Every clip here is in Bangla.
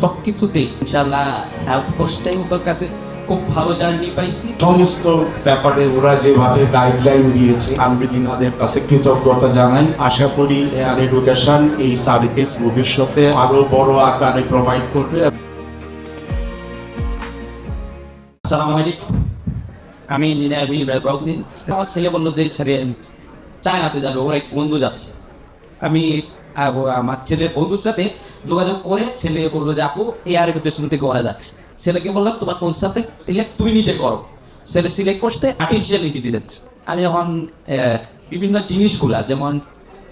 সব কিছুতেই ইনশাল্লাহ হেল্প করতে ওদের কাছে খুব ভালো জার্নি পাইছি। সমস্ত ব্যাপারে ওরা যেভাবে গাইডলাইন দিয়েছে আমি ওনাদের কাছে কৃতজ্ঞতা জানাই। আশা করি এয়ার এডুকেশন এই সার্ভিস ভবিষ্যতে আরো বড় আকারে প্রোভাইড করবে। আসসালামু আলাইকুম, আমি ইব্রাহিম। আমার ছেলে বললো যে ছেড়ে চায়নাতে যাবে, ওরা এক বন্ধু যাচ্ছে। আমি আমার ছেলের বন্ধুর সাথে যোগাযোগ করে ছেলে বললো যে আপু এয়ার এডুকেশন থেকে ওরা যাচ্ছে। ছেলেকে বললাম তোমার কোন সাবজেক্ট সিলেক্ট তুমি নিজে করো। ছেলে সিলেক্ট করতে আর্টিফিশিয়াল ইন্টেলিজেন্স। আমি যখন বিভিন্ন জিনিসগুলা যেমন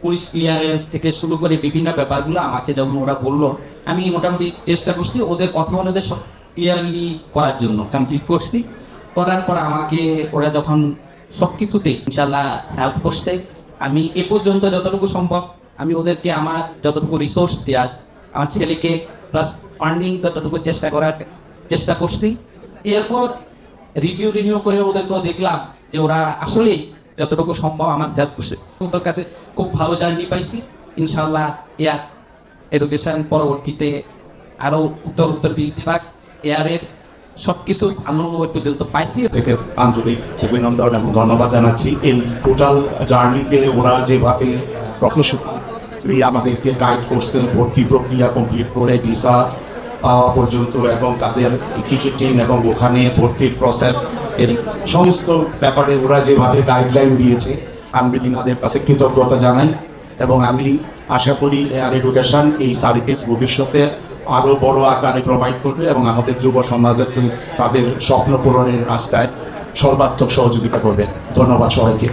পুলিশ ক্লিয়ারেন্স থেকে শুরু করে বিভিন্ন ব্যাপারগুলো আমাকে যখন ওরা বললো, আমি মোটামুটি চেষ্টা করছি ওদের কথা অনুযায়ী সব ক্লিয়ারলি করার জন্য কমপ্লিট করছি। করার পর আমাকে ওরা যখন সব কিছুতেই ইনশাল্লাহ হেল্প করছে, আমি এ পর্যন্ত যতটুকু সম্ভব আমি ওদেরকে আমার যতটুকু রিসোর্স দেওয়ার, আমার ছেলেকে প্লাস ফান্ডিং যতটুকু চেষ্টা করছি। এরপর রিনিউ করে ওদেরকেও দেখলাম যে ওরা আসলেই যতটুকু সম্ভব আমার হেল্প করছে। ওদের কাছে খুব ভালো জার্নি পাইছি। ইনশাল্লাহ এয়ার এডুকেশন পরবর্তীতে আরও উত্তর বৃদ্ধি পাক। এয়ারের সব কিছু আনন্দ পর্যন্ত পাইছি। থেকে আন্তরিক অভিনন্দন এবং ধন্যবাদ জানাচ্ছি। এই টোটাল জার্নিতে ওরা যেভাবে প্রফেশনালি আমাদেরকে গাইড করছেন, ভর্তি প্রক্রিয়া কমপ্লিট করে ভিসা পাওয়া পর্যন্ত এবং তাদের টিকিটিং এবং ওখানে ভর্তির প্রসেস এর সমস্ত ব্যাপারে ওরা যেভাবে গাইডলাইন দিয়েছে আমি ওনাদের কাছে কৃতজ্ঞতা জানাই। এবং আমি আশা করি এয়ার এডুকেশন এই সার্ভিস ভবিষ্যতে আরও বড় আকারে প্রোভাইড করবে এবং আমাদের যুব সমাজের তাদের স্বপ্ন পূরণের রাস্তায় সর্বাত্মক সহযোগিতা করবে। ধন্যবাদ সবাইকে।